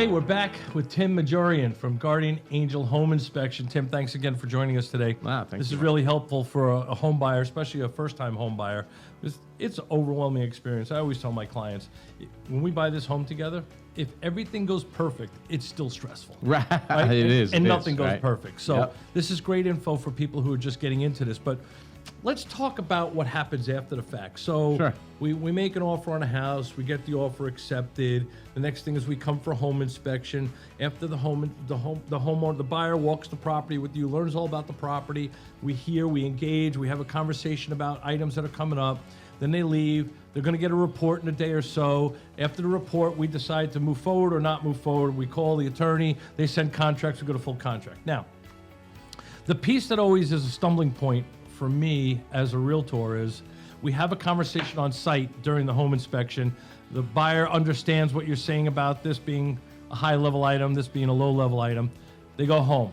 Okay, we're back with Tim Majorian from Guardian Angel Home Inspection. Tim, thanks again for joining us today. Wow, This is really helpful for a home buyer, especially a first-time home buyer. It's an overwhelming experience. I always tell my clients, when we buy this home together, if everything goes perfect, it's still stressful. Right, It is, and it nothing is, goes right? perfect. So this is great info for people who are just getting into this. But let's talk about what happens after the fact. So we make an offer on a house, we get the offer accepted. The next thing is we come for home inspection. After the homeowner, the buyer walks the property with you, learns all about the property. We hear, we engage, we have a conversation about items that are coming up. Then they leave. They're going to get a report in a day or so. After the report, we decide to move forward or not move forward. We call the attorney. They send contracts. We go to full contract. Now, the piece that always is a stumbling point for me as a realtor is we have a conversation on site during the home inspection. The buyer understands what you're saying about this being a high-level item, this being a low-level item. They go home.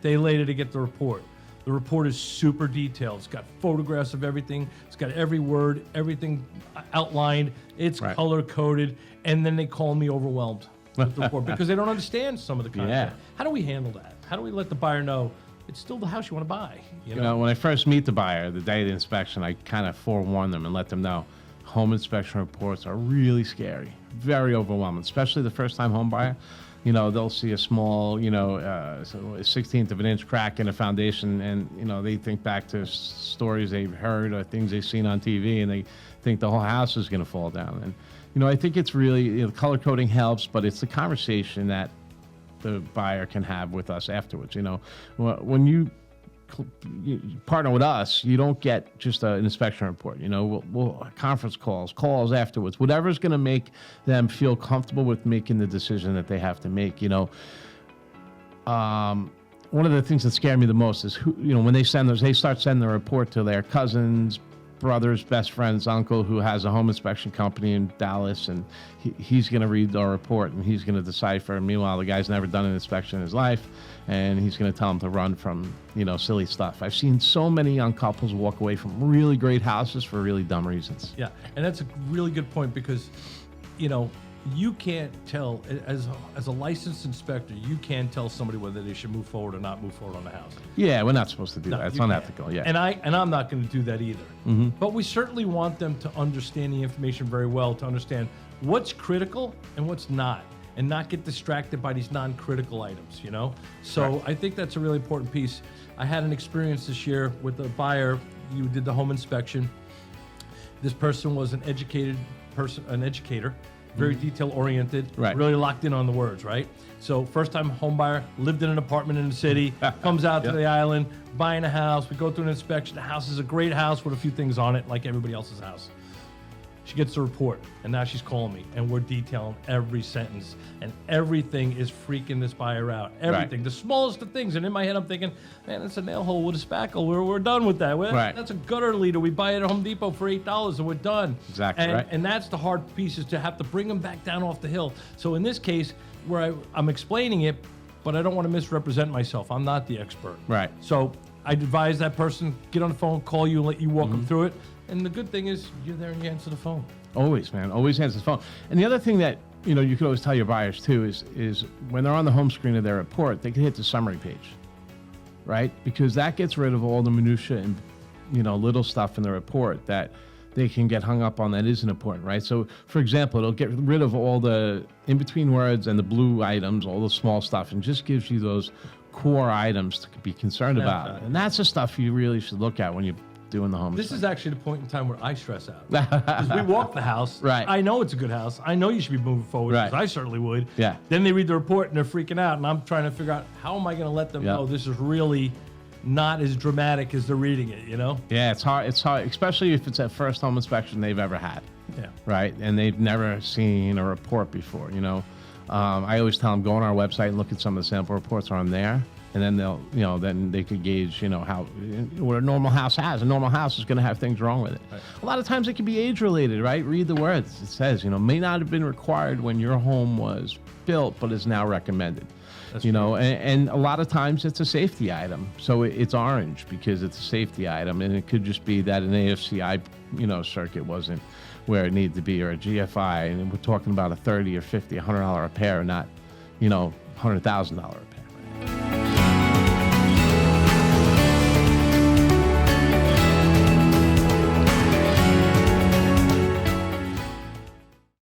Day later, they get the report. The report is super detailed. It's got photographs of everything. It's got every word, everything outlined. It's color-coded. And then they call me overwhelmed with the report because they don't understand some of the content. How do we handle that? How do we let the buyer know it's still the house you want to buy? You know, when I first meet the buyer, the day of the inspection, I kind of forewarn them and let them know home inspection reports are really scary, very overwhelming, especially the first-time home buyer. You know, they'll see a small, a 16th of an inch crack in a foundation, and, they think back to stories they've heard or things they've seen on TV, and they think the whole house is going to fall down. And, I think it's really, color coding helps, but it's the conversation that the buyer can have with us afterwards. When you partner with us, you don't get just an inspection report. We'll conference calls afterwards, whatever's going to make them feel comfortable with making the decision that they have to make. One of the things that scare me the most is when they start sending the report to their cousins, brother's best friend's uncle who has a home inspection company in Dallas, and he's going to read our report and he's going to decipher. Meanwhile, the guy's never done an inspection in his life, and he's going to tell him to run from silly stuff. I've seen so many young couples walk away from really great houses for really dumb reasons. Yeah, and that's a really good point because you can't tell, as a licensed inspector, you can't tell somebody whether they should move forward or not move forward on the house. Yeah, we're not supposed to do that. It's unethical. Yeah, and I'm not going to do that either. But we certainly want them to understand the information very well, to understand what's critical and what's not, and not get distracted by these non-critical items. So I think that's a really important piece. I had an experience this year with a buyer. You did the home inspection. This person was an educator. Very detail-oriented, really locked in on the words, right? So first-time home buyer, lived in an apartment in the city, comes out to the island, buying a house. We go through an inspection. The house is a great house with a few things on it, like everybody else's house. She gets the report, and now she's calling me, and we're detailing every sentence, and everything is freaking this buyer out. Everything, the smallest of things. And in my head, I'm thinking, man, that's a nail hole with a spackle. We're done with that. That's a gutter leader. We buy it at Home Depot for $8, and we're done. Exactly, and that's the hard piece, is to have to bring them back down off the hill. So in this case, where I'm explaining it, but I don't want to misrepresent myself. I'm not the expert. Right. So I advise that person, get on the phone, call you, and let you walk them through it. And the good thing is you're there and you answer the phone. Always, man. Always answer the phone. And the other thing that, you could always tell your buyers too is when they're on the home screen of their report, they can hit the summary page, right? Because that gets rid of all the minutia and, little stuff in the report that they can get hung up on that isn't important, right? So, for example, it'll get rid of all the in-between words and the blue items, all the small stuff, and just gives you those core items to be concerned about. And that's the stuff you really should look at when you doing the home. This is actually the point in time where I stress out. Because we walk the house. Right. I know it's a good house. I know you should be moving forward. Because I certainly would. Yeah. Then they read the report and they're freaking out, and I'm trying to figure out how am I going to let them know this is really not as dramatic as they're reading it. Yeah, it's hard. It's hard, especially if it's that first home inspection they've ever had. Yeah. Right, and they've never seen a report before. I always tell them, go on our website and look at some of the sample reports on there. And then they'll, then they could gauge, what a normal house has. A normal house is going to have things wrong with it. Right. A lot of times it can be age-related, right? Read the words. It says, may not have been required when your home was built, but is now recommended. you know, and a lot of times it's a safety item. So it's orange because it's a safety item, and it could just be that an AFCI, you know, circuit wasn't where it needed to be, or a GFI, and we're talking about a $30 or $50, $100 repair, not, you know, $100,000 repair.